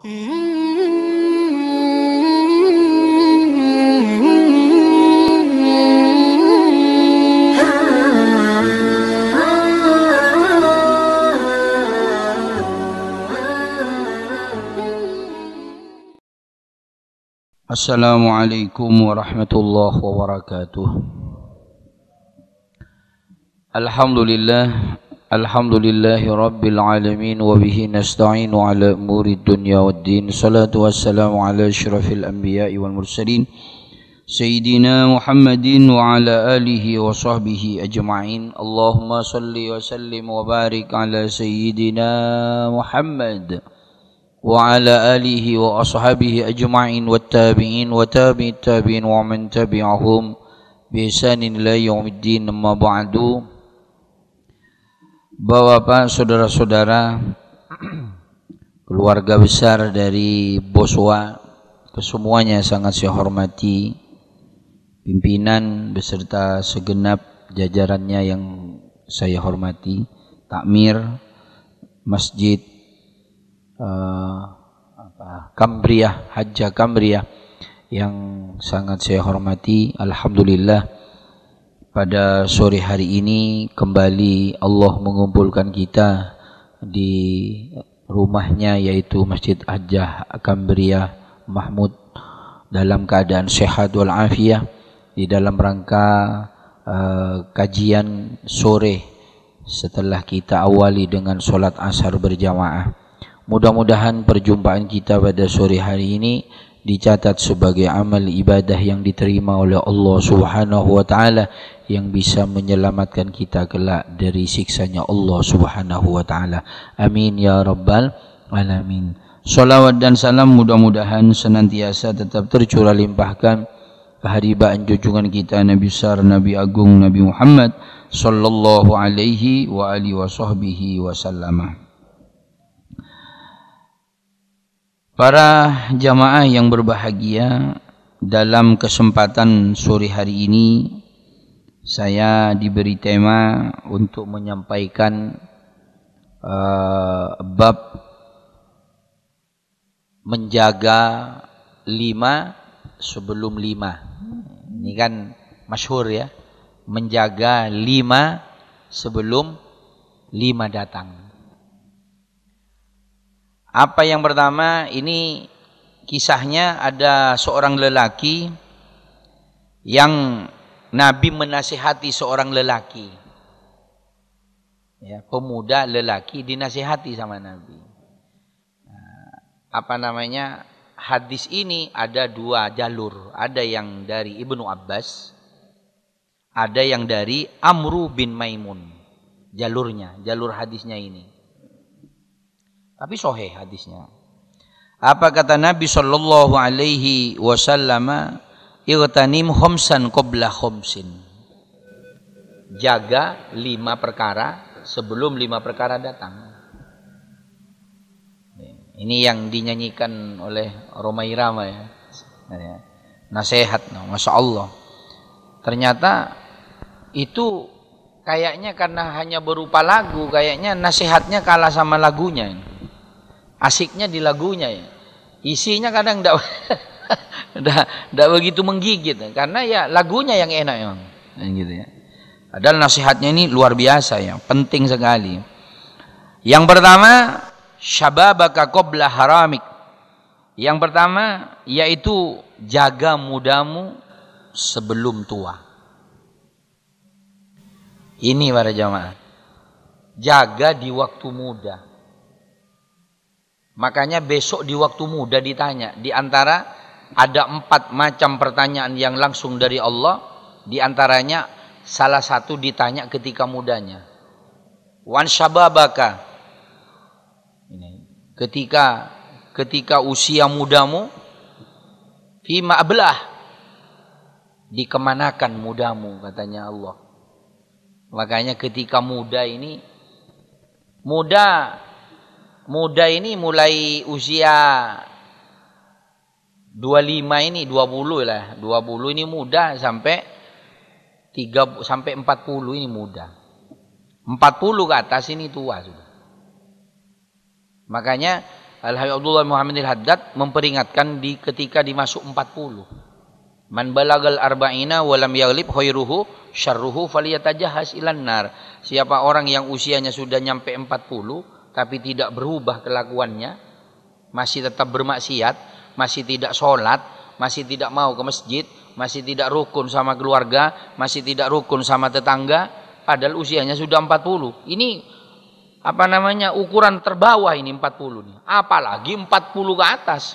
Assalamualaikum warahmatullahi wabarakatuh. Alhamdulillahi rabbil alamin wa bihi nasta'inu ala umuri dunya waddin. Salatu wassalamu ala asyrafil anbiya'i wal mursalin Sayyidina Muhammadin wa ala alihi wa sahbihi ajma'in. Allahumma salli wa sallim wa barik ala Sayyidina Muhammad wa ala alihi wa ashabihi ajma'in wa tabi'in wa tabi'it tabi'in wa man tabi'ahum bi ihsanin ila yaumiddin. Amma ba'du. Bapak, saudara-saudara, keluarga besar dari Boswa, kesemuanya sangat saya hormati, pimpinan beserta segenap jajarannya yang saya hormati, takmir Masjid Kambriah, Hajjah Kambriah yang sangat saya hormati. Alhamdulillah, pada sore hari ini kembali Allah mengumpulkan kita di rumahnya, yaitu Masjid Hajjah Kambriah Mahmud, dalam keadaan sehat walafiat, di dalam rangka kajian sore setelah kita awali dengan sholat asar berjamaah. Mudah-mudahan perjumpaan kita pada sore hari ini dicatat sebagai amal ibadah yang diterima oleh Allah Subhanahu wa taala, yang bisa menyelamatkan kita kelak dari siksanya Allah Subhanahu wa taala. Amin ya rabbal alamin. Salawat dan salam mudah-mudahan senantiasa tetap tercurah limpahkan keharibaan junjungan kita Nabi besar, Nabi agung, Nabi Muhammad sallallahu alaihi wa alihi wasahbihi wasallam. Para jamaah yang berbahagia, dalam kesempatan sore hari ini saya diberi tema untuk menyampaikan bab menjaga 5 sebelum 5. Ini kan masyhur ya, menjaga 5 sebelum 5 datang. Apa yang pertama, ini kisahnya ada seorang lelaki yang Nabi menasihati seorang lelaki, ya, pemuda lelaki dinasihati sama Nabi. Hadis ini ada 2 jalur, ada yang dari Ibnu Abbas, ada yang dari Amru bin Maimun. Jalur hadisnya ini. Tapi sahih hadisnya. Apa kata Nabi sallallahu alaihi wasallam? Igtanim khomsan qabla khomsin. Jaga 5 perkara sebelum 5 perkara datang. Ini yang dinyanyikan oleh Romai Rama ya. Nasihat, Masya Allah. Ternyata itu kayaknya karena hanya berupa lagu, kayaknya nasihatnya kalah sama lagunya. Asiknya di lagunya ya. Isinya kadang tidak begitu menggigit, karena ya lagunya yang enak emang. Gitu ya. Padahal nasihatnya ini luar biasa ya, penting sekali. Yang pertama, syababaka qabla haramik. Yang pertama yaitu jaga mudamu sebelum tua. Ini para jamaah, jaga di waktu muda. Makanya besok di waktu muda ditanya, di antara ada 4 macam pertanyaan yang langsung dari Allah, di antaranya salah satu ditanya ketika mudanya. Wan syababaka. Ini ketika usia mudamu, fima ablah, dikemanakan mudamu, katanya Allah. Makanya ketika muda ini mulai usia 25 ini, 20 lah. 20 ini muda sampai 40 ini muda. 40 ke atas ini tua sudah. Makanya Al-Habib Abdullah Muhammad Al-Haddad memperingatkan ketika dimasuk 40. Man balagal arba'ina walam yaghlib khairuhu syarruhu falyatajahhas ilan nar. Siapa orang yang usianya sudah nyampe 40 tapi tidak berubah kelakuannya, masih tetap bermaksiat, masih tidak sholat, masih tidak mau ke masjid, masih tidak rukun sama keluarga, masih tidak rukun sama tetangga, padahal usianya sudah 40. Ini ukuran terbawah ini 40 nih. Apalagi 40 ke atas.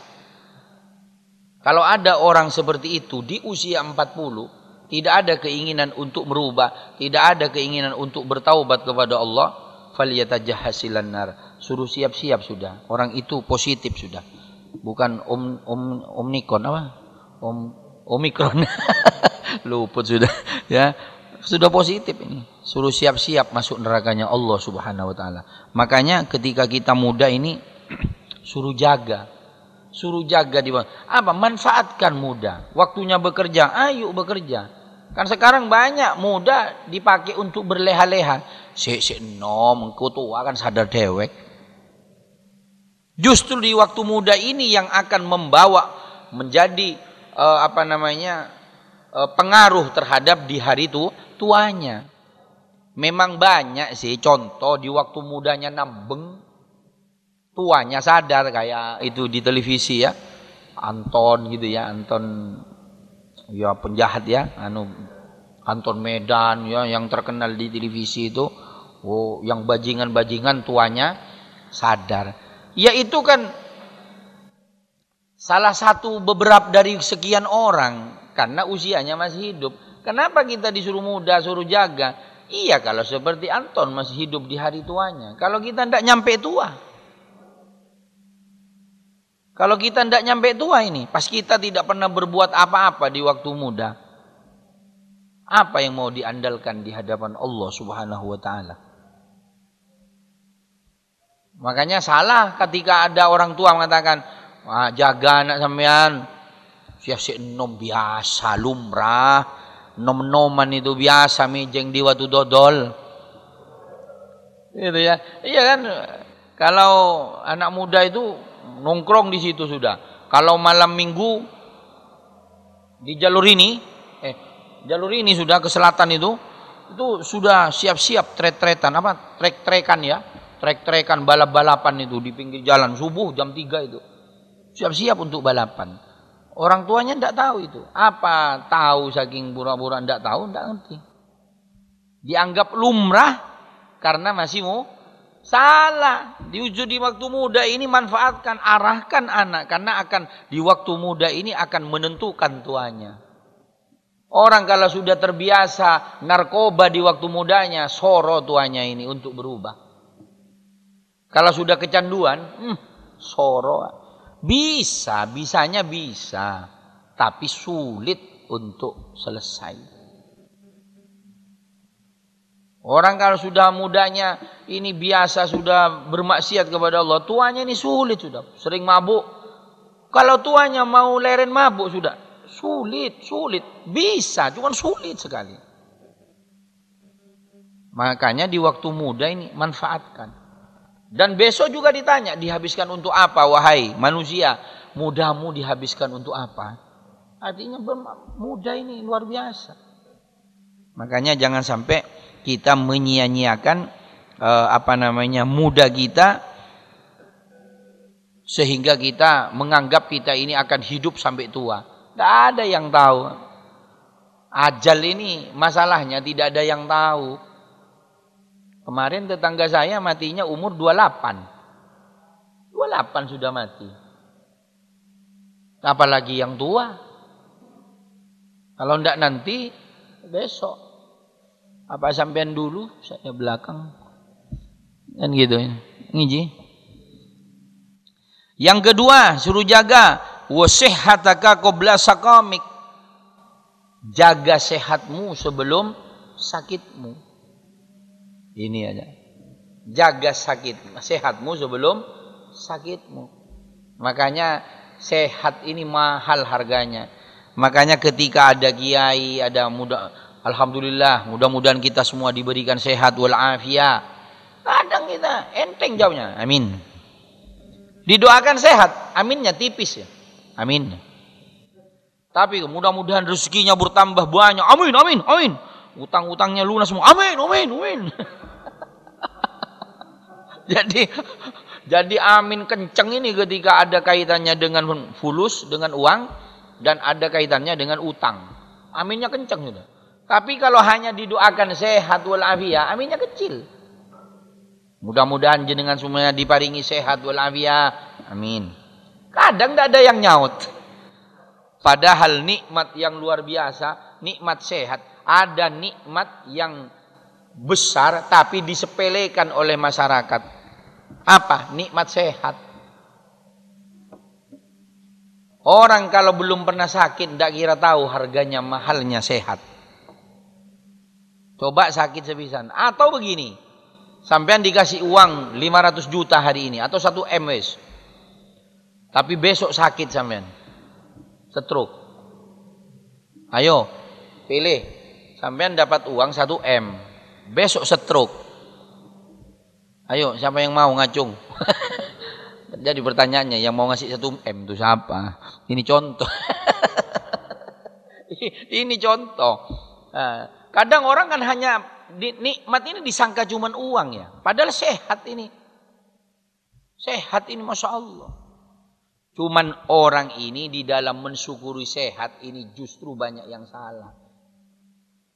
Kalau ada orang seperti itu di usia 40, tidak ada keinginan untuk merubah, tidak ada keinginan untuk bertaubat kepada Allah, falyatajahhasilan nar. Suruh siap-siap sudah. Orang itu positif sudah. Bukan Omikron apa? Omikron. Luput sudah, ya. Sudah positif ini. Suruh siap-siap masuk nerakanya Allah Subhanahu wa taala. Makanya ketika kita muda ini suruh jaga di manfaatkan muda. Waktunya bekerja, ayo bekerja. Kan sekarang banyak muda dipakai untuk berleha-leha. Engko tua kan sadar dewek. Justru di waktu muda ini yang akan membawa menjadi pengaruh terhadap di hari itu tuanya. Memang banyak sih contoh di waktu mudanya nambeng, tuanya sadar, kayak itu di televisi ya, Anton gitu ya, Anton ya penjahat ya, Anton Medan ya yang terkenal di televisi itu, yang bajingan-bajingan tuanya sadar. Ya itu kan salah satu beberapa dari sekian orang karena usianya masih hidup. Kenapa kita disuruh muda, suruh jaga? Iya kalau seperti Anton masih hidup di hari tuanya. Kalau kita tidak nyampe tua. Kalau kita tidak nyampe tua ini, pas kita tidak pernah berbuat apa-apa di waktu muda, apa yang mau diandalkan di hadapan Allah Subhanahu wa taala? Makanya salah ketika ada orang tua mengatakan, jaga anak sampean, sia-sia nom biasa, lumrah, nom-noman itu biasa, mijeng di waktu dodol. Gitu ya. Iya kan, kalau anak muda itu nongkrong di situ sudah. Kalau malam minggu di jalur ini sudah ke selatan itu sudah siap-siap trek-trekan trek-trekan balap-balapan itu di pinggir jalan subuh jam 3 itu. Siap-siap untuk balapan. Orang tuanya tidak tahu itu. Apa tahu saking pura-pura tidak tahu, tidak ngerti. Dianggap lumrah karena masih mau salah. Di waktu muda ini manfaatkan, arahkan anak karena akan di waktu muda ini akan menentukan tuanya. Orang kalau sudah terbiasa narkoba di waktu mudanya, soro tuanya ini untuk berubah. Kalau sudah kecanduan, soro. Bisanya bisa, tapi sulit untuk selesai. Orang kalau sudah mudanya ini biasa sudah bermaksiat kepada Allah, tuanya ini sulit sudah, sering mabuk. Kalau tuanya mau leren mabuk sudah, sulit. Bisa, cuma sulit sekali. Makanya di waktu muda ini manfaatkan. Dan besok juga ditanya, dihabiskan untuk apa wahai manusia? Mudamu dihabiskan untuk apa? Artinya muda ini luar biasa. Makanya jangan sampai kita menyia-nyiakan muda kita sehingga kita menganggap kita ini akan hidup sampai tua. Tidak ada yang tahu. Ajal ini masalahnya tidak ada yang tahu. Kemarin tetangga saya matinya umur 28. 28 sudah mati. Apalagi yang tua. Kalau enggak nanti besok. Apa sampean dulu, saya belakang. Kan gitu ya. Ngiji. Yang kedua, suruh jaga wasihhataka qabla saqamik. Jaga sehatmu sebelum sakitmu. Ini aja. Jaga sehatmu sebelum sakitmu. Makanya sehat ini mahal harganya. Makanya ketika ada kiai, ada alhamdulillah, mudah-mudahan kita semua diberikan sehat wal afiyah. Kadang kita enteng jawabnya, amin. Didoakan sehat, aminnya tipis ya. Amin. Tapi mudah-mudahan rezekinya bertambah banyak. Amin, amin, amin. Utang-utangnya lunas semua. Amin, amin, amin. Jadi amin kenceng ini ketika ada kaitannya dengan fulus, dengan uang, dan ada kaitannya dengan utang. Aminnya kenceng sudah. Tapi kalau hanya didoakan sehat walafiat, aminnya kecil. Mudah-mudahan jenengan semuanya diparingi sehat walafiat. Amin. Kadang tidak ada yang nyaut. Padahal nikmat yang luar biasa, nikmat sehat. Ada nikmat yang besar tapi disepelekan oleh masyarakat. Apa? Nikmat sehat. Orang kalau belum pernah sakit tidak kira tahu harganya mahalnya sehat. Coba sakit sepisan. Atau begini, sampean dikasih uang 500 juta hari ini atau 1 M wes. Tapi besok sakit sampean. Stroke. Ayo, pilih. Sampean dapat uang 1 M. Besok stroke. Ayo, siapa yang mau ngacung? Jadi pertanyaannya, yang mau ngasih 1 M itu siapa? Ini contoh. Ini contoh. Kadang orang kan hanya nikmat ini disangka cuman uang ya. Padahal sehat ini. Sehat ini Masya Allah. Cuman orang ini di dalam mensyukuri sehat ini justru banyak yang salah.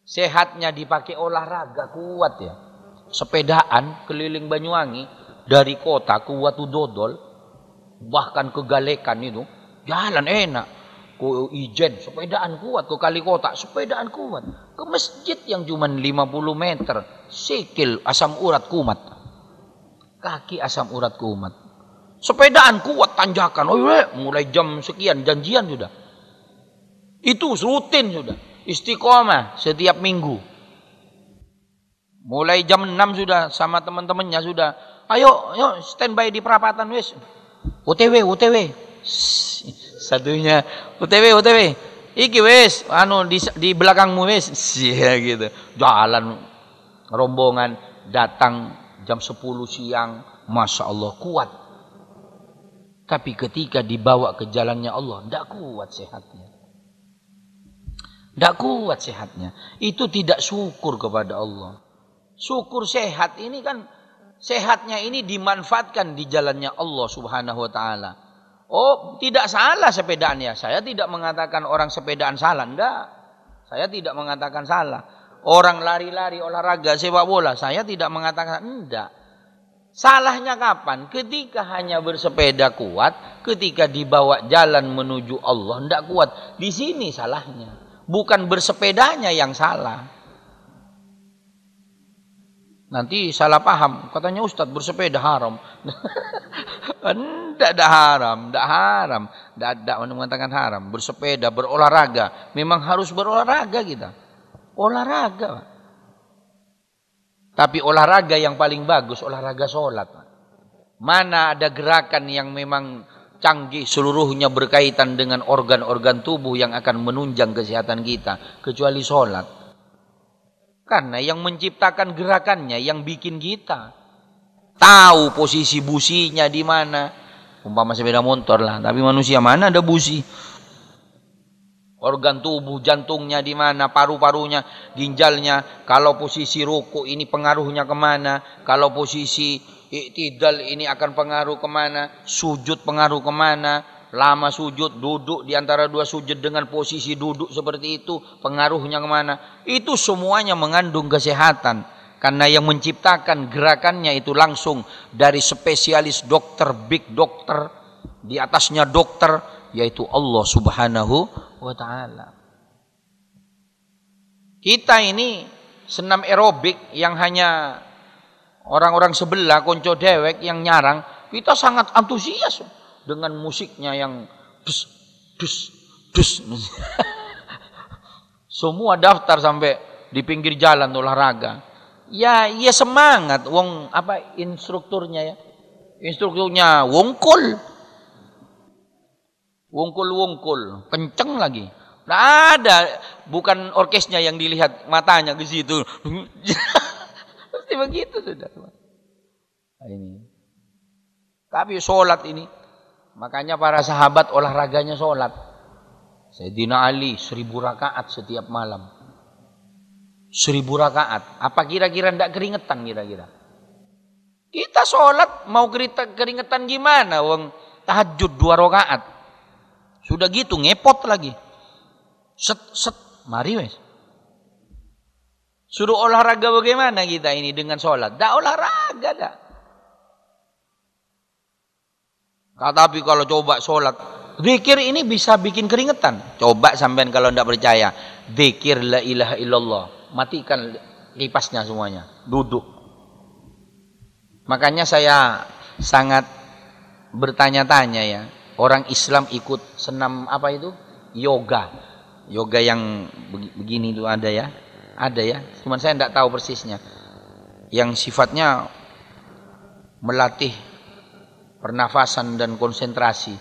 Sehatnya dipakai olahraga kuat ya. Sepedaan keliling Banyuwangi dari kota ke Watu Dodol, bahkan ke Galekan itu jalan enak. Ke Ijen sepedaan kuat, ke Kalikota sepedaan kuat, ke masjid yang cuma 50 meter, sikil asam urat kumat, kaki asam urat kumat, sepedaan kuat tanjakan. Oh iya, mulai jam sekian janjian sudah. Itu rutin sudah. Istiqomah setiap minggu. Mulai jam 6 sudah sama teman-temannya sudah. Ayo standby di perapatan wes. OTW. Satunya OTW. Iki wes di belakangmu wes. Sia gitu. Jalan rombongan datang jam 10 siang. Masya Allah kuat. Tapi ketika dibawa ke jalannya Allah, tidak kuat sehatnya. Tidak kuat sehatnya. Itu tidak syukur kepada Allah. Syukur sehat ini kan, sehatnya ini dimanfaatkan di jalannya Allah Subhanahu wa ta'ala. Oh, tidak salah sepedaannya. Saya tidak mengatakan orang sepedaan salah. Tidak. Saya tidak mengatakan salah. Orang lari-lari, olahraga, sepak bola. Saya tidak mengatakan tidak. Salahnya kapan? Ketika hanya bersepeda kuat, ketika dibawa jalan menuju Allah, tidak kuat. Di sini salahnya. Bukan bersepedanya yang salah. Nanti salah paham. Katanya Ustadz bersepeda haram. Tidak ada haram. Tidak haram. Tidak ada mengatakan haram. Bersepeda, berolahraga. Memang harus berolahraga kita. Olahraga. Tapi olahraga yang paling bagus, olahraga sholat. Mana ada gerakan yang memang canggih seluruhnya berkaitan dengan organ-organ tubuh yang akan menunjang kesehatan kita kecuali sholat. Karena yang menciptakan gerakannya yang bikin kita tahu posisi businya di mana. Umpama sepeda motor lah, tapi manusia mana ada busi? Organ tubuh, jantungnya di mana, paru-parunya, ginjalnya. Kalau posisi ruku ini pengaruhnya kemana? Kalau posisi iktidal ini akan pengaruh kemana? Sujud pengaruh kemana? Lama sujud, duduk di antara dua sujud dengan posisi duduk seperti itu, pengaruhnya kemana? Itu semuanya mengandung kesehatan. Karena yang menciptakan gerakannya itu langsung dari spesialis dokter, big dokter, di atasnya dokter, yaitu Allah Subhanahu wa ta'ala. Kita ini senam aerobik yang hanya orang-orang sebelah, konco dewek yang nyarang, kita sangat antusias dengan musiknya yang dus, dus, dus. Semua daftar sampai di pinggir jalan olahraga. Ya semangat, wong apa instrukturnya ya? Instrukturnya wongkul. Wongkul, kenceng lagi. Nah, ada, bukan orkesnya yang dilihat matanya ke situ. Pasti begitu sudah. Nah, ini. Tapi sholat ini, makanya para sahabat olahraganya sholat. Sayyidina Ali 1000 rakaat setiap malam. 1000 rakaat. Apa kira-kira ndak keringetan kira-kira? Kita sholat mau keringetan gimana? Wong tahajud 2 rakaat. Sudah gitu ngepot lagi. Set, mari wes. Suruh olahraga bagaimana kita ini dengan sholat? Dak olahraga dak. Tapi kalau coba sholat, zikir ini bisa bikin keringetan. Coba sampean kalau ndak percaya, zikir la ilaha illallah. Matikan kipasnya semuanya, duduk. Makanya saya sangat bertanya-tanya ya, orang Islam ikut senam apa itu? Yoga. Yoga yang begini itu ada ya? Ada ya, cuman saya tidak tahu persisnya. Yang sifatnya melatih pernafasan dan konsentrasi.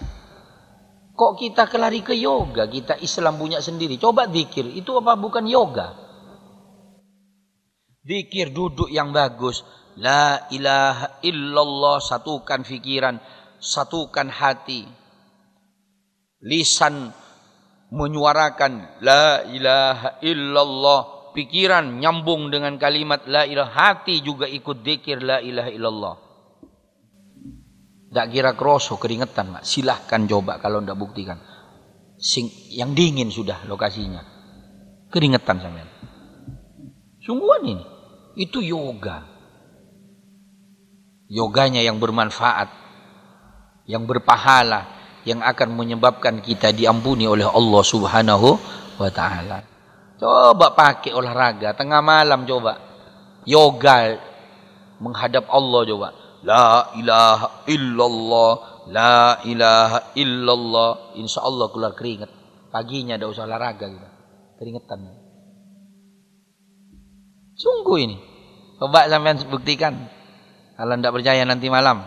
Kok kita kelari ke yoga? Kita Islam punya sendiri. Coba zikir, itu apa bukan yoga? Zikir duduk yang bagus. La ilaha illallah, satukan fikiran, satukan hati. Lisan menyuarakan la ilaha illallah, pikiran nyambung dengan kalimat la ilaha, hati juga ikut zikir la ilaha illallah. Tak kira kroso keringetan, Mak. Silahkan coba kalau ndak buktikan. Yang dingin sudah lokasinya. Keringetan sampean. Sungguhan ini. Itu yoga. Yoganya yang bermanfaat, yang berpahala, yang akan menyebabkan kita diampuni oleh Allah Subhanahu wa ta'ala. Coba pakai olahraga tengah malam, coba yoga menghadap Allah, coba la ilaha illallah, la ilaha illallah. Insya Allah keluar keringat. Paginya tidak usah olahraga kita, keringetan. Sungguh ini. Coba sampean buktikan. Kalau tidak percaya nanti malam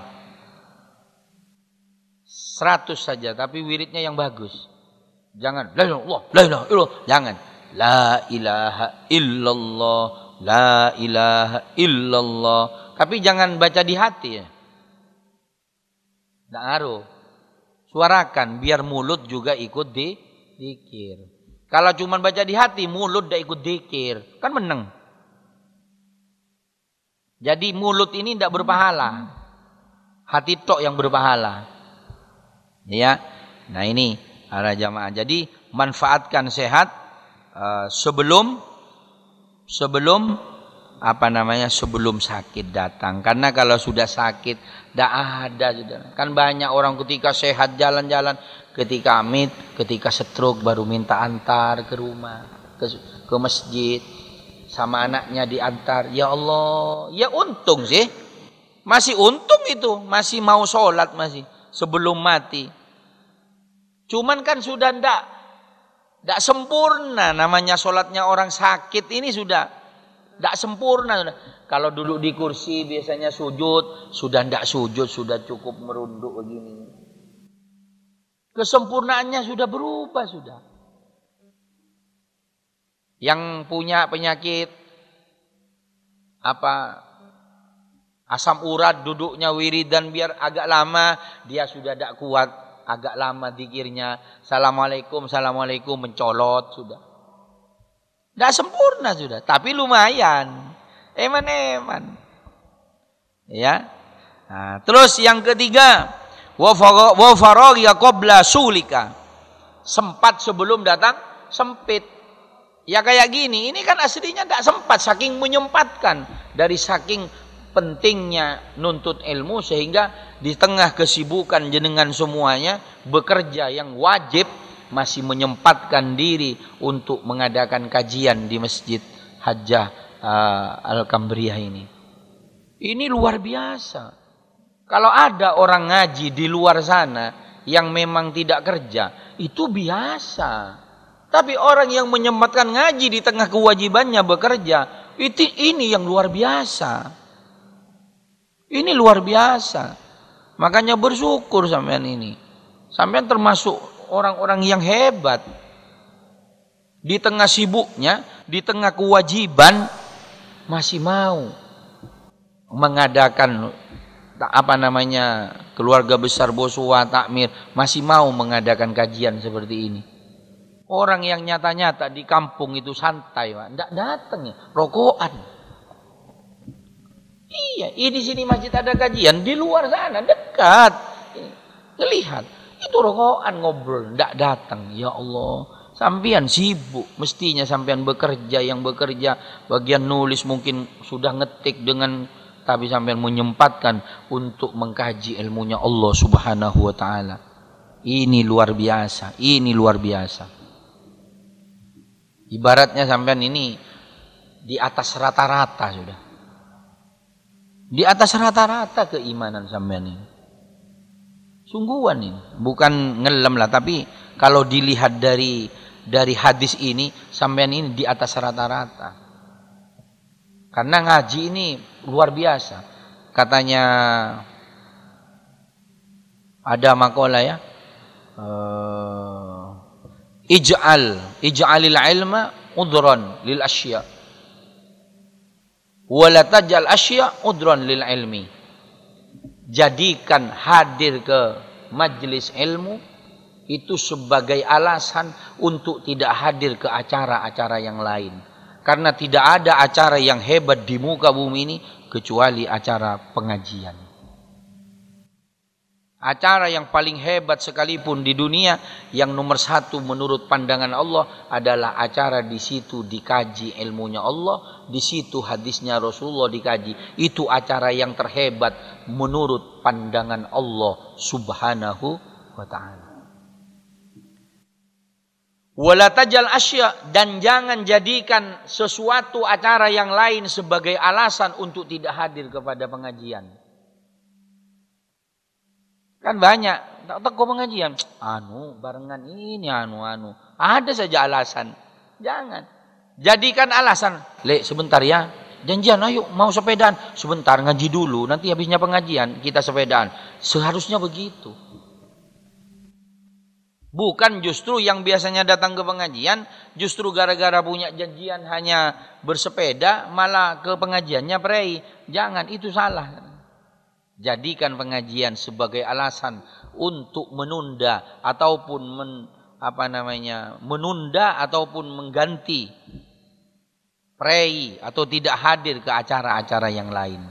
100 saja, tapi wiridnya yang bagus. Jangan la ilaha illallah, jangan la ilaha illallah, la ilaha illallah. Tapi jangan baca di hati ya. Tidak ngaruh. Suarakan biar mulut juga ikut zikir. Kalau cuma baca di hati, mulut tidak ikut zikir, kan menang. Jadi mulut ini tidak berpahala, hati tok yang berpahala. Ya, nah ini para jamaah. Jadi manfaatkan sehat sebelum sebelum sakit datang. Karena kalau sudah sakit, tidak ada sudah. Kan banyak orang ketika sehat jalan-jalan, ketika stroke baru minta antar ke rumah, ke masjid, sama anaknya diantar. Ya Allah, ya untung sih, masih untung itu, masih mau sholat masih sebelum mati. Cuman kan sudah ndak sempurna, namanya sholatnya orang sakit ini sudah ndak sempurna. Kalau duduk di kursi biasanya sujud, sudah ndak sujud, sudah cukup merunduk begini. Kesempurnaannya sudah berubah sudah. Yang punya penyakit asam urat, duduknya wiridan biar agak lama, dia sudah ndak kuat. Agak lama zikirnya, assalamualaikum, assalamualaikum, mencolot sudah. Tidak sempurna sudah, tapi lumayan. Eman. Ya. Nah, terus yang ketiga, wa faragha qabla sulika. Sempat sebelum datang sempit. Ya kayak gini, ini kan aslinya tidak sempat, saking menyempatkan, dari saking pentingnya nuntut ilmu sehingga di tengah kesibukan jenengan semuanya bekerja yang wajib masih menyempatkan diri untuk mengadakan kajian di Masjid Hajjah Al-Kambriyah ini. Ini luar biasa. Kalau ada orang ngaji di luar sana yang memang tidak kerja, itu biasa. Tapi orang yang menyempatkan ngaji di tengah kewajibannya bekerja, ini yang luar biasa. Ini luar biasa. Makanya bersyukur sampean ini. Sampean termasuk orang-orang yang hebat. Di tengah sibuknya, di tengah kewajiban, masih mau mengadakan apa namanya, keluarga besar Boswa, takmir masih mau mengadakan kajian seperti ini. Orang yang nyata-nyata di kampung itu santai, Pak. Nggak datang ya, rokokan. Iya, di sini masjid ada kajian, di luar sana dekat. Lihat, itu rokokan ngobrol, nggak datang. Ya Allah, sampean sibuk, mestinya sampean bekerja, yang bekerja bagian nulis mungkin sudah ngetik dengan, tapi sampean menyempatkan untuk mengkaji ilmunya Allah Subhanahu wa taala. Ini luar biasa, ini luar biasa. Ibaratnya sampean ini di atas rata-rata sudah. Di atas rata-rata keimanan sampean ini. Sungguhan ini, bukan ngelem lah, tapi kalau dilihat dari hadis ini, sampean ini di atas rata-rata. Karena ngaji ini luar biasa. Katanya ada makalah ya, ij'alil ilma udran lil asya wa la taj'al asya udran lil ilmi. Jadikan hadir ke majelis ilmu itu sebagai alasan untuk tidak hadir ke acara-acara yang lain. Karena tidak ada acara yang hebat di muka bumi ini kecuali acara pengajian. Acara yang paling hebat sekalipun di dunia, yang nomor satu menurut pandangan Allah adalah acara di situ dikaji ilmunya Allah, di situ hadisnya Rasulullah dikaji. Itu acara yang terhebat menurut pandangan Allah Subhanahu wa ta'ala. Wala tajal asya, dan jangan jadikan sesuatu acara yang lain sebagai alasan untuk tidak hadir kepada pengajian. Kan banyak, tak teko pengajian, barengan ini, ada saja alasan. Jangan jadikan alasan, sebentar ya, janjian, ayo mau sepedaan, sebentar ngaji dulu, nanti habisnya pengajian kita sepedaan. Seharusnya begitu. Bukan justru yang biasanya datang ke pengajian, justru gara-gara punya janjian hanya bersepeda, malah ke pengajiannya prei. Jangan, itu salah. Jadikan pengajian sebagai alasan untuk menunda ataupun menunda ataupun mengganti prei atau tidak hadir ke acara-acara yang lain.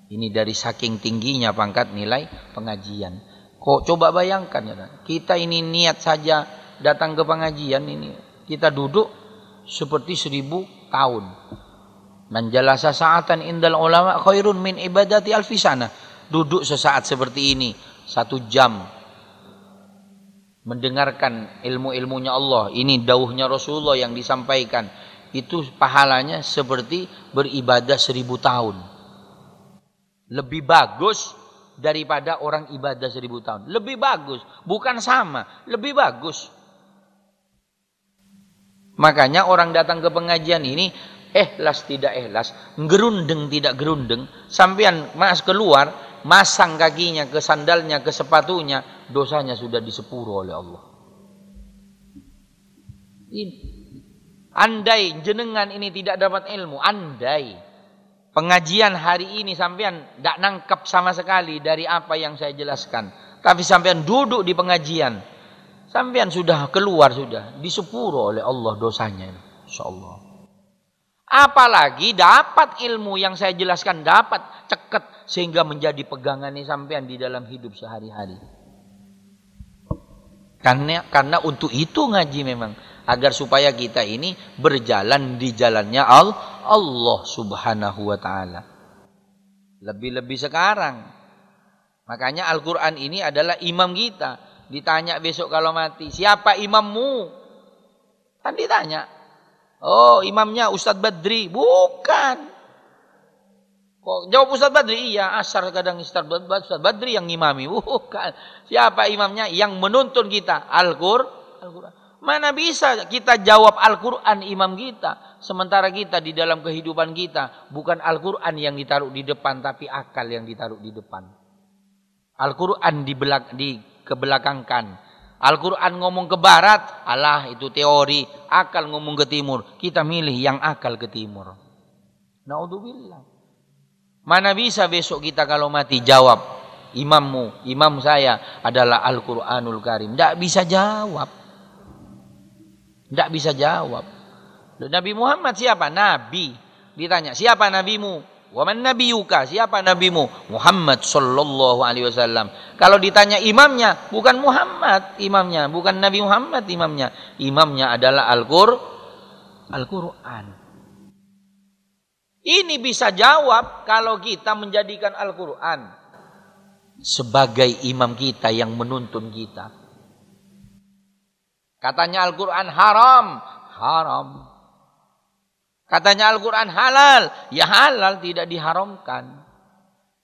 Ini dari saking tingginya pangkat nilai pengajian. Kok coba bayangkan ya, kita ini niat saja datang ke pengajian ini, kita duduk seperti 1000 tahun. Man jalasa sa'atan indal ulama khairun min ibadati alfi sana. Duduk sesaat seperti ini, 1 jam mendengarkan ilmu-ilmunya Allah, ini dauhnya Rasulullah yang disampaikan, itu pahalanya seperti beribadah 1000 tahun. Lebih bagus daripada orang ibadah 1000 tahun. Lebih bagus, bukan sama, lebih bagus. Makanya orang datang ke pengajian ini ikhlas tidak ikhlas, gerundeng tidak gerundeng, sampean keluar, masang kakinya ke sandalnya, ke sepatunya, dosanya sudah disepuro oleh Allah. Andai jenengan ini tidak dapat ilmu, andai pengajian hari ini sampean tidak nangkep sama sekali dari apa yang saya jelaskan, tapi sampean duduk di pengajian, sampean sudah keluar, sudah disepuro oleh Allah dosanya, insyaallah. Apalagi dapat ilmu yang saya jelaskan, dapat ceket sehingga menjadi pegangan sampean di dalam hidup sehari-hari. Karena untuk itu ngaji memang, agar supaya kita ini berjalan di jalannya Allah Subhanahu wa taala. Lebih-lebih sekarang. Makanya Al-Qur'an ini adalah imam kita. Ditanya besok kalau mati, siapa imammu? Kan ditanya. Oh, imamnya Ustadz Badri. Bukan. Kok jawab Ustadz Badri? Iya, asar kadang Ustadz Badri yang ngimami. Bukan. Siapa imamnya? Yang menuntun kita Al-Qur'an. Mana bisa kita jawab Al-Qur'an imam kita, sementara kita di dalam kehidupan kita bukan Al-Qur'an yang ditaruh di depan, tapi akal yang ditaruh di depan. Al-Qur'an dikebelakangkan. Al-Quran ngomong ke barat, alah itu teori, akal ngomong ke timur. Kita milih yang akal ke timur. Naudzubillah. Mana bisa besok kita kalau mati jawab, imam saya adalah Al-Quranul Karim. Tidak bisa jawab. Tidak bisa jawab. Nabi Muhammad siapa? Nabi. Ditanya, siapa nabimu? Wa man nabiyuka? Siapa nabimu? Muhammad sallallahu alaihi wasallam. Kalau ditanya imamnya, bukan Muhammad imamnya, bukan Nabi Muhammad imamnya. Imamnya adalah Al-Quran. Ini bisa jawab kalau kita menjadikan Al-Quran sebagai imam kita yang menuntun kita. Katanya Al-Quran haram, haram. Katanya Al-Quran halal, ya halal, tidak diharamkan.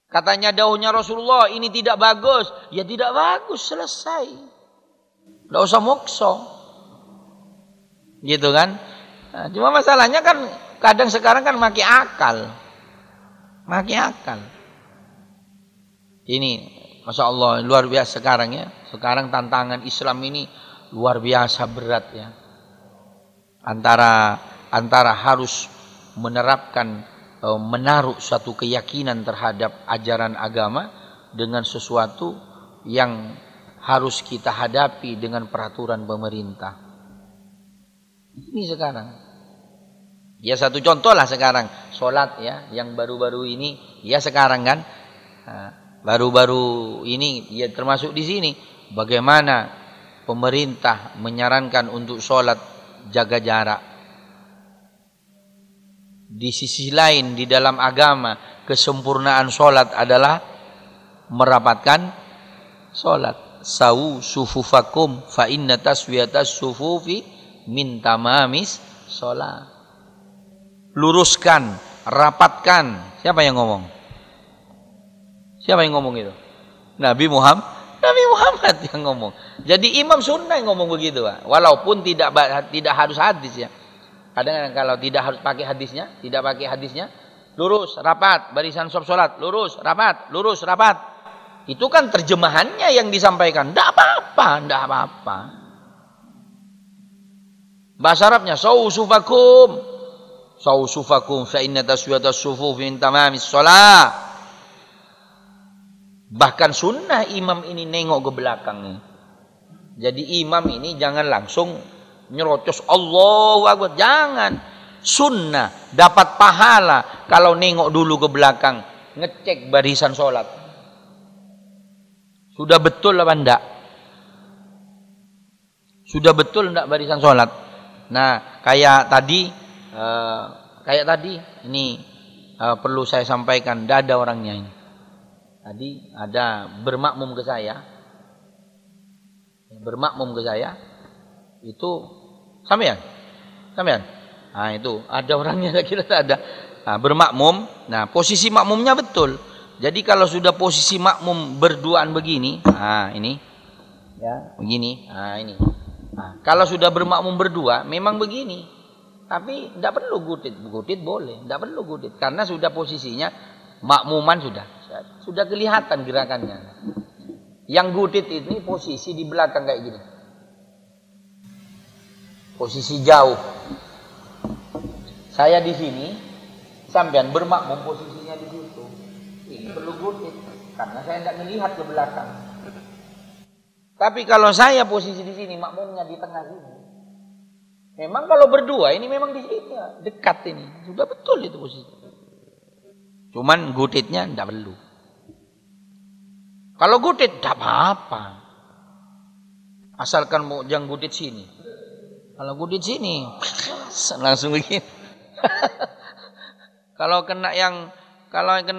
Katanya dauhnya Rasulullah ini tidak bagus, ya tidak bagus, selesai. Tidak usah mokso. Gitu kan? Nah, cuma masalahnya kan kadang sekarang kan makin akal. Ini Masya Allah luar biasa sekarang ya. Sekarang tantangan Islam ini luar biasa berat ya. Antara harus menerapkan, menaruh suatu keyakinan terhadap ajaran agama dengan sesuatu yang harus kita hadapi dengan peraturan pemerintah. Ini sekarang. Ya satu contoh lah sekarang, sholat ya, yang baru-baru ini, ya sekarang kan, baru-baru ini, ya termasuk di sini, bagaimana pemerintah menyarankan untuk sholat jaga jarak. Di sisi lain, di dalam agama, kesempurnaan sholat adalah merapatkan sholat. Sawu sufufakum fa inna taswiyatas sufufi min tamamis sholat. Luruskan, rapatkan. Siapa yang ngomong? Siapa yang ngomong itu? Nabi Muhammad yang ngomong. Jadi imam sunnah yang ngomong begitu, Pak. Walaupun tidak harus hadis ya. Kadang-kadang kalau tidak harus pakai hadisnya, tidak pakai hadisnya, lurus, rapat, barisan saf salat, lurus, rapat. Itu kan terjemahannya yang disampaikan. Tidak apa-apa. Bahasa Arabnya Sausufakum fa inna taswiyatas sufuf min tamamis shalah. Bahkan sunnah imam ini nengok ke belakangnya. Jadi imam ini jangan langsung nyerocos Allahu Akbar, jangan. Sunnah dapat pahala kalau nengok dulu ke belakang, ngecek barisan sholat. Sudah betul apa enggak? Sudah betul enggak barisan sholat? Nah, kayak tadi ini perlu saya sampaikan, tidak ada orangnya ini. Tadi ada bermakmum ke saya itu sampean. Nah itu ada orangnya, kira ada. Nah, bermakmum, nah posisi makmumnya betul. Jadi kalau sudah posisi makmum berduaan begini, nah ini, ya begini, nah ini. Nah, kalau sudah bermakmum berdua, memang begini. Tapi tidak perlu gutit boleh, tidak perlu gutit karena sudah posisinya makmuman sudah kelihatan gerakannya. Yang gutit ini posisi di belakang kayak gini, posisi jauh. Saya di sini, sampean bermakmum posisinya di situ. Ini perlu gutit karena saya tidak melihat ke belakang. Tapi kalau saya posisi di sini, makmumnya di tengah sini. Memang kalau berdua ini memang di sini dekat ini, sudah betul itu posisi. Cuman gutitnya tidak perlu. Kalau gutit tidak apa-apa, asalkan mau jangan gutit sini. Kalau gutit sini langsung begini. Kalau kena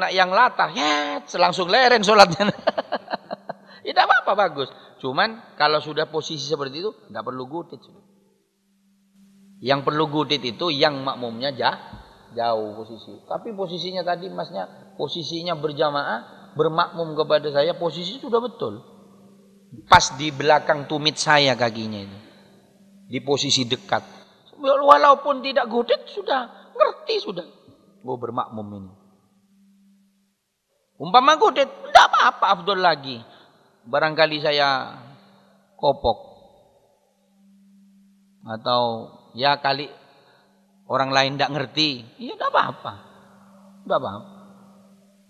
yang latah, ya langsung lereng sholatnya. Tidak apa-apa, bagus. Cuman kalau sudah posisi seperti itu tidak perlu gutit. Yang perlu gutit itu yang makmumnya jauh posisi. Tapi posisinya tadi masnya posisinya berjamaah, bermakmum kepada saya, posisi sudah betul. Pas di belakang tumit saya kakinya itu. Di posisi dekat. Walaupun tidak gutit sudah ngerti sudah. Gue bermakmum ini. Umpama gutit, tidak apa-apa, afdol lagi. Barangkali saya kopok. Atau ya kali orang lain tidak ngerti, ya tidak apa-apa, tidak apa-apa.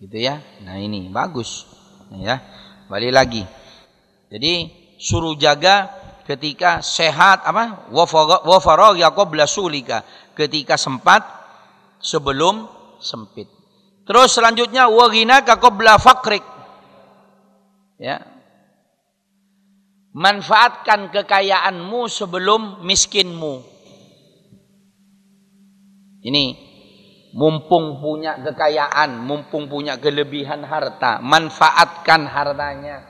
Gitu ya. Nah ini bagus. Nah, ya. Balik lagi. Jadi suruh jaga ketika sehat apa? Wa faragha qabla sulika, ketika sempat sebelum sempit. Terus selanjutnya wa ghinaka qabla faqrik. Ya. Manfaatkan kekayaanmu sebelum miskinmu. Ini mumpung punya kekayaan, mumpung punya kelebihan harta, manfaatkan hartanya.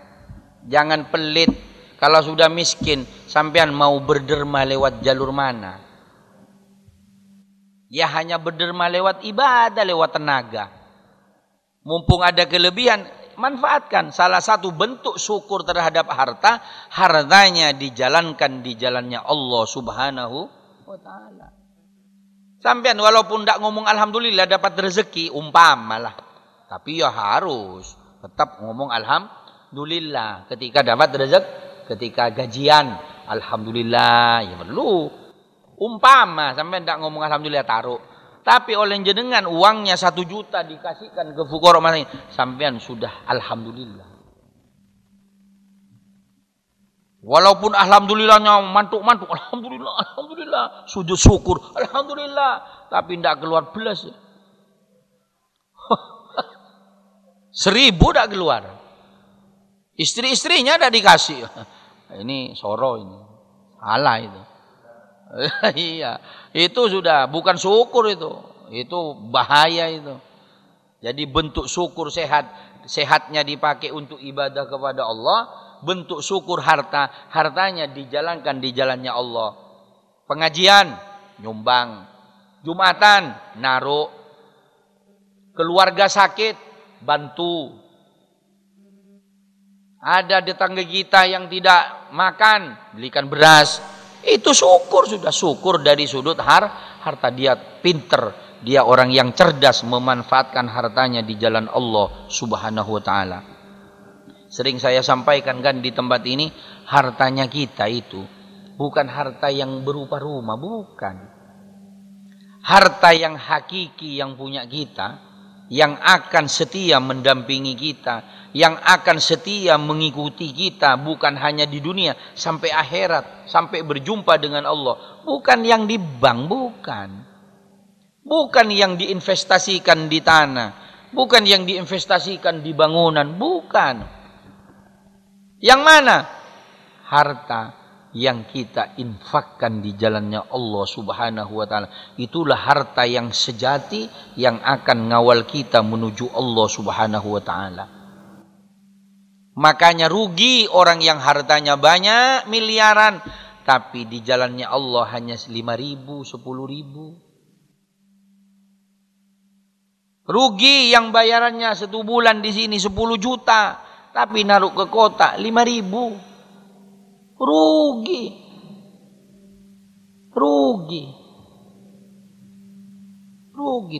Jangan pelit. Kalau sudah miskin, sampean mau berderma lewat jalur mana? Ya hanya berderma lewat ibadah, lewat tenaga. Mumpung ada kelebihan, manfaatkan. Salah satu bentuk syukur terhadap harta, hartanya dijalankan di jalannya Allah Subhanahu wa ta'ala. Sampean walaupun tidak ngomong alhamdulillah dapat rezeki, umpamalah. Tapi ya harus tetap ngomong alhamdulillah ketika dapat rezeki, ketika gajian, alhamdulillah, ya perlu. Umpama sampean tidak ngomong alhamdulillah taruh. Tapi oleh jenengan uangnya 1 juta dikasihkan ke fuqara mana, sampean sudah alhamdulillah. Walaupun alhamdulillahnya mantuk-mantuk, alhamdulillah, alhamdulillah, sujud syukur, alhamdulillah, tapi tidak keluar belas. 1000 tidak keluar. Istri-istrinya tidak dikasih. Ini soro ini, salah itu. Iya, itu sudah bukan syukur itu bahaya itu. Jadi bentuk syukur sehatnya dipakai untuk ibadah kepada Allah, bentuk syukur hartanya dijalankan di jalannya Allah. Pengajian, nyumbang, Jumatan, naruh, keluarga sakit, bantu. Ada tetangga kita yang tidak makan, belikan beras. Itu syukur, sudah syukur dari sudut harta. Dia pinter, dia orang yang cerdas memanfaatkan hartanya di jalan Allah Subhanahu wa ta'ala. Sering saya sampaikan kan di tempat ini, hartanya kita itu bukan harta yang berupa rumah, bukan. Harta yang hakiki yang punya kita, yang akan setia mendampingi kita, yang akan setia mengikuti kita, bukan hanya di dunia, sampai akhirat, sampai berjumpa dengan Allah. Bukan yang di bank, bukan. Bukan yang diinvestasikan di tanah, bukan yang diinvestasikan di bangunan, bukan. Yang mana? Harta yang kita infakkan di jalannya Allah Subhanahu wa ta'ala. Itulah harta yang sejati yang akan ngawal kita menuju Allah Subhanahu wa ta'ala. Makanya rugi orang yang hartanya banyak, miliaran, tapi di jalannya Allah hanya 5.000, 10.000. Rugi yang bayarannya 1 bulan di sini 10 juta, tapi naruh ke kota 5.000. Rugi.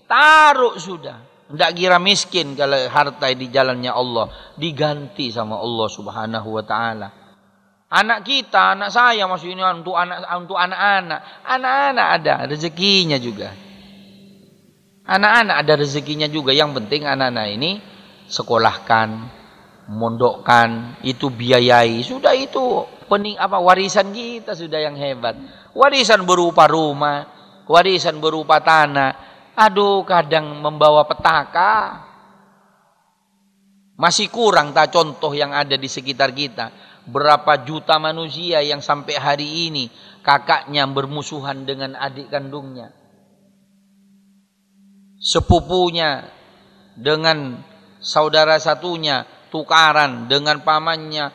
Taruh sudah. Tidak kira miskin kalau harta di jalannya Allah. Diganti sama Allah Subhanahu wa ta'ala. Anak kita, anak saya maksudnya untuk anak-anak. Anak-anak ada rezekinya juga. Anak-anak ada rezekinya juga. Yang penting anak-anak ini sekolahkan, mondokkan, itu biayai. Sudah itu warisan kita sudah yang hebat. Warisan berupa rumah, warisan berupa tanah. Aduh, kadang membawa petaka. Masih kurang tak contoh yang ada di sekitar kita. Berapa juta manusia yang sampai hari ini kakaknya bermusuhan dengan adik kandungnya. Sepupunya dengan saudara satunya tukaran dengan pamannya,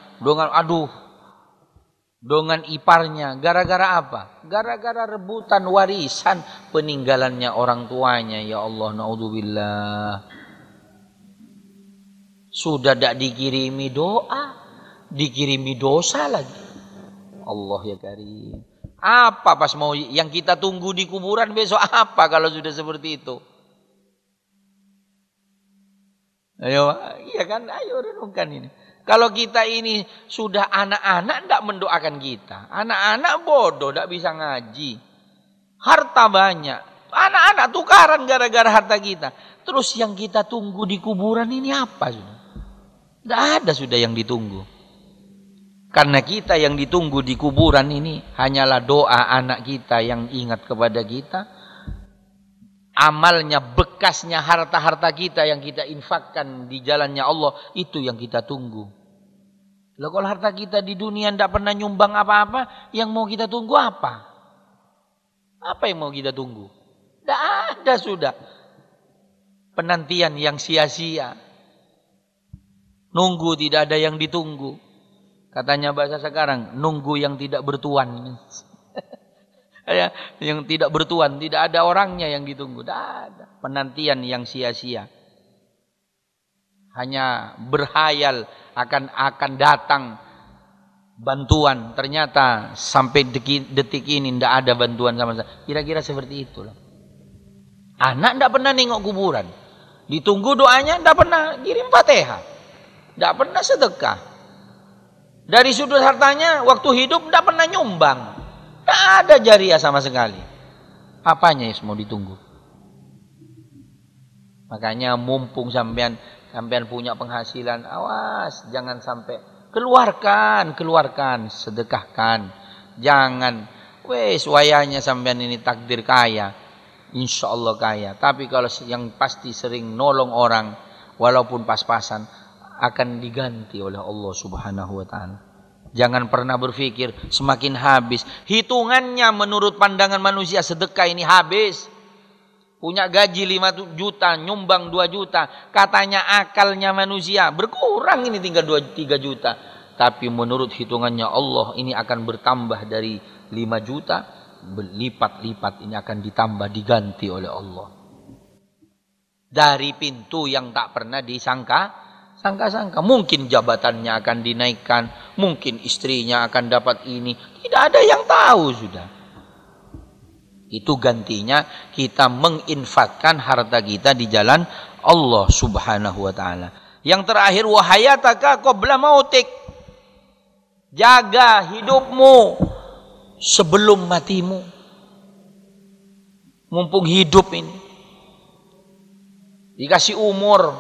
dengan iparnya. Gara-gara apa? Gara-gara rebutan warisan peninggalannya orang tuanya. Ya Allah, naudzubillah. Sudah tidak dikirimi doa, dikirimi dosa lagi. Allah ya karim. Apa pas mau yang kita tunggu di kuburan besok apa kalau sudah seperti itu? Ayo, iya kan? Ayo renungkan ini. Kalau kita ini sudah anak-anak tidak mendoakan kita. Anak-anak bodoh, tidak bisa ngaji. Harta banyak. Anak-anak tukaran gara-gara harta kita. Terus yang kita tunggu di kuburan ini apa sudah? Tidak ada sudah yang ditunggu. Karena kita yang ditunggu di kuburan ini hanyalah doa anak kita yang ingat kepada kita. Amalnya, bekasnya harta-harta kita yang kita infakkan di jalannya Allah, itu yang kita tunggu. Loh, kalau harta kita di dunia tidak pernah nyumbang apa-apa, yang mau kita tunggu apa? Apa yang mau kita tunggu? Tidak ada sudah. Penantian yang sia-sia. Nunggu tidak ada yang ditunggu. Katanya bahasa sekarang, nunggu yang tidak bertuan. Yang tidak bertuan, tidak ada orangnya yang ditunggu. Tidak ada. Penantian yang sia-sia. Hanya berhayal akan datang bantuan. Ternyata sampai detik ini tidak ada bantuan sama sekali. Kira-kira seperti itulah. Anak tidak pernah nengok kuburan. Ditunggu doanya, tidak pernah kirim Fatihah. Tidak pernah sedekah. Dari sudut hartanya, waktu hidup tidak pernah nyumbang. Tidak ada jariah sama sekali. Apanya yang mau ditunggu? Makanya mumpung sampean punya penghasilan, awas jangan sampai keluarkan, sedekahkan. Jangan wayanya sampean ini takdir kaya. Insya Allah kaya. Tapi kalau yang pasti sering nolong orang, walaupun pas-pasan, akan diganti oleh Allah Subhanahu wa ta'ala. Jangan pernah berpikir semakin habis. Hitungannya menurut pandangan manusia sedekah ini habis. Punya gaji 5 juta, nyumbang 2 juta. Katanya akalnya manusia berkurang ini tinggal 2-3 juta. Tapi menurut hitungannya Allah ini akan bertambah dari 5 juta. Berlipat-lipat ini akan ditambah, diganti oleh Allah. Dari pintu yang tak pernah sangka-sangka. Mungkin jabatannya akan dinaikkan. Mungkin istrinya akan dapat ini. Tidak ada yang tahu sudah. Itu gantinya kita menginfakkan harta kita di jalan Allah Subhanahu wa ta'ala. Yang terakhir, wahayataka qabla mautik. Jaga hidupmu sebelum matimu. Mumpung hidup ini. Dikasih umur.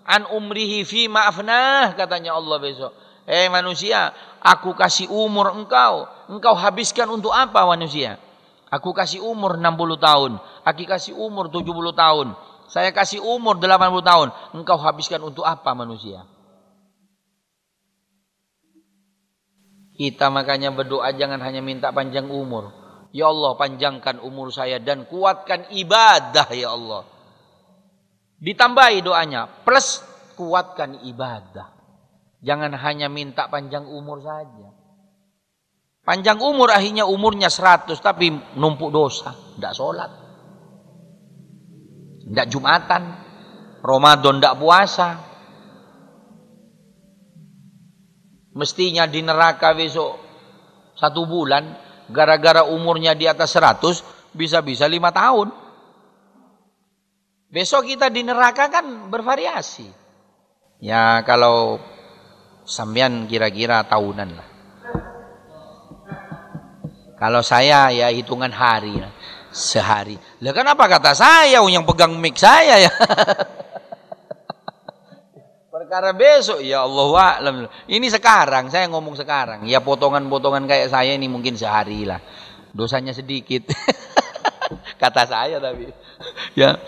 An umrihi fi ma'afnah, katanya Allah besok. Manusia, aku kasih umur engkau habiskan untuk apa manusia? Aku kasih umur 60 tahun, aku kasih umur 70 tahun, saya kasih umur 80 tahun, engkau habiskan untuk apa manusia? Kita makanya berdoa jangan hanya minta panjang umur. Ya Allah, panjangkan umur saya dan kuatkan ibadah ya Allah. Ditambahi doanya, plus kuatkan ibadah. Jangan hanya minta panjang umur saja. Panjang umur akhirnya umurnya 100 tapi numpuk dosa. Tidak sholat. Tidak Jumatan. Ramadan tidak puasa. Mestinya di neraka besok 1 bulan. Gara-gara umurnya di atas 100 bisa-bisa 5 tahun. Besok kita di neraka kan bervariasi. Ya kalau sampean kira-kira tahunan lah. Kalau saya ya hitungan hari lah. Sehari. Lah kenapa kata saya yang pegang mic saya ya? Perkara besok ya Allah. Ini sekarang saya ngomong sekarang. Ya potongan-potongan kayak saya ini mungkin sehari lah. Dosanya sedikit. Kata saya tapi. Ya.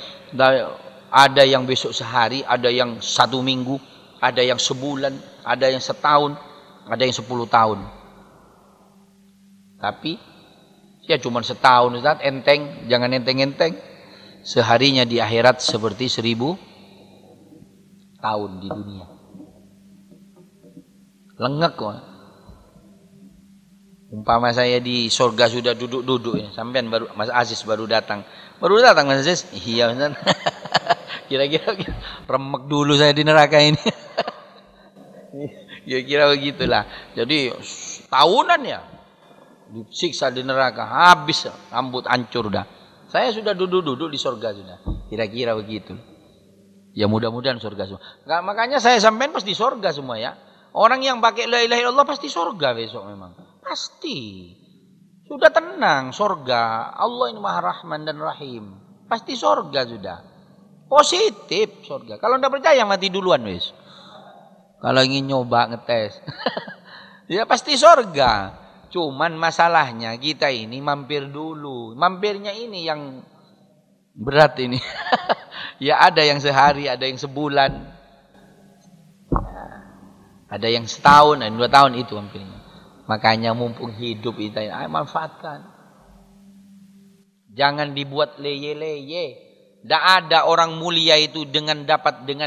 Ada yang besok sehari, ada yang 1 minggu, ada yang sebulan, ada yang setahun, ada yang 10 tahun. Tapi ya cuma setahun, Ustaz, enteng, jangan enteng-enteng. Seharinya di akhirat seperti 1000 tahun di dunia. Lengek kok. Umpama saya di surga sudah duduk-duduk ya. Sampean baru Mas Aziz baru datang. Mas Aziz? Iya, Ustaz. Kira-kira remek dulu saya di neraka ini. Ya kira begitulah. Jadi tahunan ya disiksa di neraka, habis rambut hancur dah. Saya sudah duduk-duduk di surga sudah. Kira-kira begitu. Ya mudah-mudahan surga semua. Nggak, makanya saya sampean pasti surga semua ya. Orang yang pakai la ilaha illallah pasti surga besok memang. Pasti. Sudah tenang surga. Allah ini Maha Rahman dan Rahim. pasti surga sudah. Positif surga. Kalau tidak percaya mati duluan wis. Kalau ingin nyoba ngetes. Ya pasti surga. Cuman masalahnya kita ini mampir dulu. Mampirnya ini yang berat ini. Ya ada yang sehari, ada yang sebulan. Ada yang setahun, dan 2 tahun itu mampirnya. Makanya mumpung hidup kita, manfaatkan. Jangan dibuat leye-leye. Tidak ada orang mulia itu dengan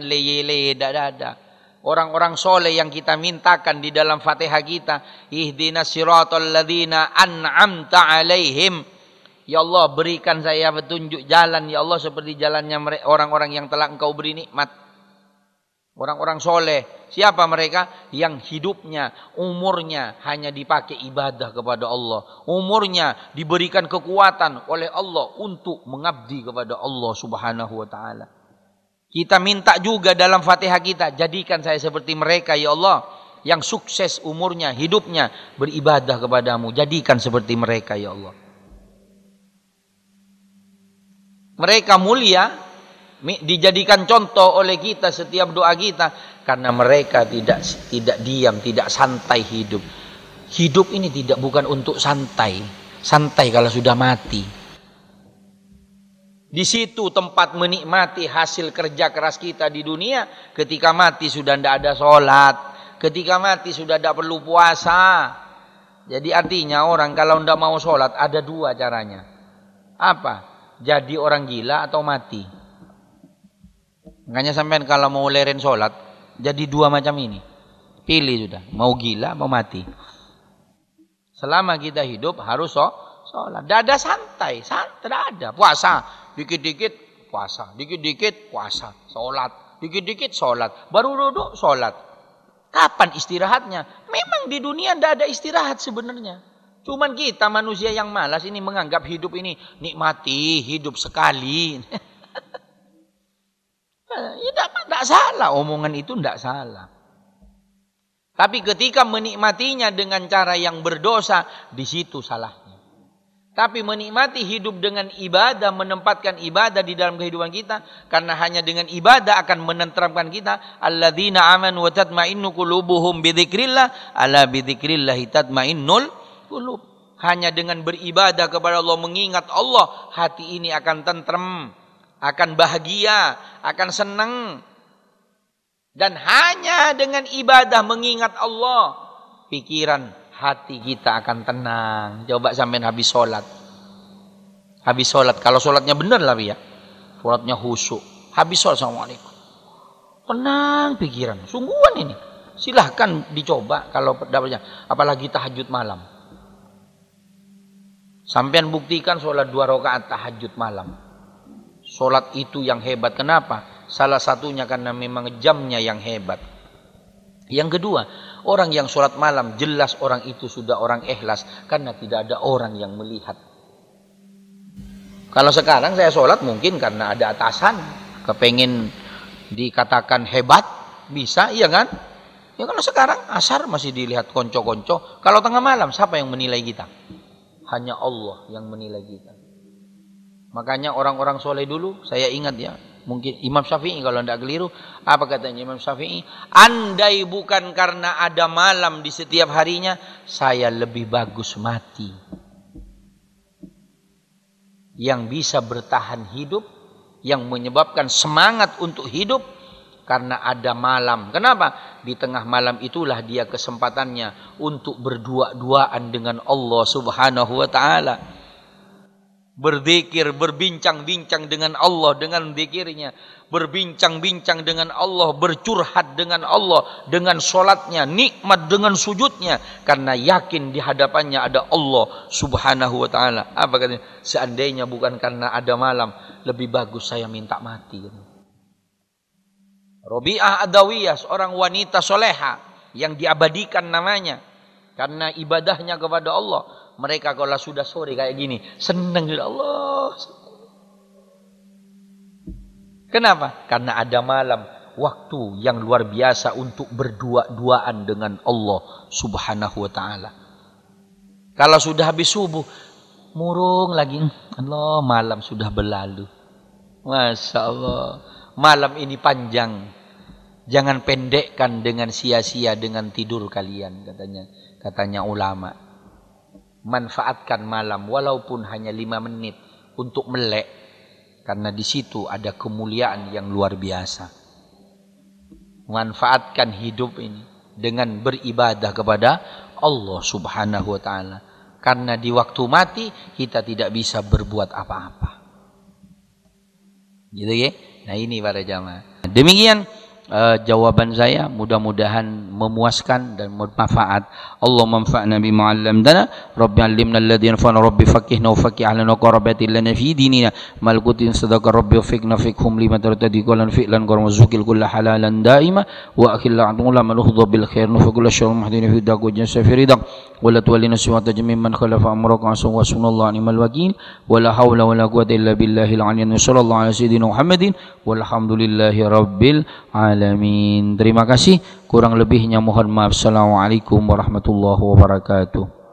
leye-leye. Tidak ada. Orang-orang soleh yang kita mintakan di dalam Fatihah kita. Ihdinas siratal ladzina an'amta alaihim. Ya Allah, berikan saya petunjuk jalan. Ya Allah, seperti jalannya orang-orang yang telah Engkau beri nikmat. Orang-orang soleh. Siapa mereka? Yang hidupnya, umurnya hanya dipakai ibadah kepada Allah. Umurnya diberikan kekuatan oleh Allah untuk mengabdi kepada Allah subhanahu wa ta'ala. Kita minta juga dalam Fatihah kita, jadikan saya seperti mereka ya Allah. Yang sukses umurnya, hidupnya beribadah kepadamu. Jadikan seperti mereka ya Allah. Mereka mulia, dijadikan contoh oleh kita setiap doa kita karena mereka tidak diam, tidak santai hidup. Hidup ini bukan untuk santai. Santai kalau sudah mati. Di situ tempat menikmati hasil kerja keras kita di dunia. Ketika mati sudah tidak ada sholat. Ketika mati sudah tidak perlu puasa. Jadi artinya orang kalau tidak mau sholat ada 2 caranya. Apa? Jadi orang gila atau mati. Makanya sampean kalau mau leren sholat, jadi 2 macam ini. Pilih sudah, mau gila, mau mati. Selama kita hidup harus sholat. Tidak ada santai, tidak ada. Puasa, dikit-dikit puasa, dikit-dikit puasa, sholat, dikit-dikit sholat. Baru duduk sholat. Kapan istirahatnya? Memang di dunia tidak ada istirahat sebenarnya. Cuman kita manusia yang malas ini menganggap hidup ini nikmati, hidup sekali. Ya tidak salah, omongan itu tidak salah. Tapi ketika menikmatinya dengan cara yang berdosa, di situ salahnya. Tapi menikmati hidup dengan ibadah, menempatkan ibadah di dalam kehidupan kita, karena hanya dengan ibadah akan menenteramkan kita. Alladzina amanu wa tatma'innu qulubuhum bidzikrillah, ala bidzikrillahi tatma'innul qulub. Hanya dengan beribadah kepada Allah, mengingat Allah, hati ini akan tentrem, akan bahagia, akan senang. Dan hanya dengan ibadah mengingat Allah, pikiran hati kita akan tenang. Coba sampean habis sholat. Habis sholat, kalau sholatnya benar lah ya. Sholatnya khusyuk. Habis sholat, assalamualaikum. Tenang pikiran. Sungguhan ini. Silahkan dicoba kalau dapatnya. Apalagi tahajud malam. Sampean buktikan sholat 2 rakaat tahajud malam. Sholat itu yang hebat. Kenapa? Salah satunya karena memang jamnya yang hebat. Yang kedua, orang yang sholat malam jelas orang itu sudah orang ikhlas karena tidak ada orang yang melihat. Kalau sekarang saya sholat mungkin karena ada atasan, kepengen dikatakan hebat, bisa, iya kan? Ya kalau sekarang asar masih dilihat konco-konco. Kalau tengah malam siapa yang menilai kita? Hanya Allah yang menilai kita. Makanya orang-orang soleh dulu, saya ingat ya, mungkin Imam Syafi'i kalau tidak keliru, apa katanya Imam Syafi'i? Andai bukan karena ada malam di setiap harinya, saya lebih bagus mati. Yang bisa bertahan hidup, yang menyebabkan semangat untuk hidup, karena ada malam. Kenapa? Di tengah malam itulah dia kesempatannya untuk berdua-duaan dengan Allah subhanahu wa ta'ala. Berzikir, berbincang-bincang dengan Allah dengan zikirnya, berbincang-bincang dengan Allah, bercurhat dengan Allah dengan sholatnya, nikmat dengan sujudnya, karena yakin di hadapannya ada Allah subhanahu wa ta'ala. Apa katanya? Seandainya bukan karena ada malam, lebih bagus saya minta mati. Rabi'ah Adawiyah, seorang wanita soleha yang diabadikan namanya karena ibadahnya kepada Allah. Mereka kalau sudah sore kayak gini, senang ya Allah. Kenapa? Karena ada malam, waktu yang luar biasa untuk berdua-duaan dengan Allah subhanahu wa ta'ala. Kalau sudah habis subuh, murung lagi, Allah malam sudah berlalu. Masya Allah. Malam ini panjang. Jangan pendekkan dengan sia-sia dengan tidur kalian, katanya ulama. Manfaatkan malam walaupun hanya 5 menit untuk melek, karena di situ ada kemuliaan yang luar biasa. Manfaatkan hidup ini dengan beribadah kepada Allah Subhanahu wa taala. Karena di waktu mati kita tidak bisa berbuat apa-apa. Gitu ya. Nah ini para jamaah. Demikian jawaban saya, mudah-mudahan memuaskan dan bermanfaat. Allah manfa'na bima 'allamtana, Rabbi 'allimna alladhi yanfa'una, Rabbi faqihna wa faqih 'alana qarabatin lana fi dinina, malkutin sadaqa Rabbi wafiqna fiqhum lima tartadi qalan fi'lan qarmuzukil kulla halalan daima wa akhil la'atula maluhdha bil khair nufuqul syarr mahdina fi daqwa jansa firida wala tuwallina siwata jamim man khalafa amraka wa sunallahu ni'mal wakil wala hawla wala quwwata illa billahil 'aliyyil sallallahu alaihi sayyidina Muhammadin walhamdulillahi rabbil alamin. Terima kasih, kurang lebihnya mohon maaf. Assalamualaikum warahmatullahi wabarakatuh.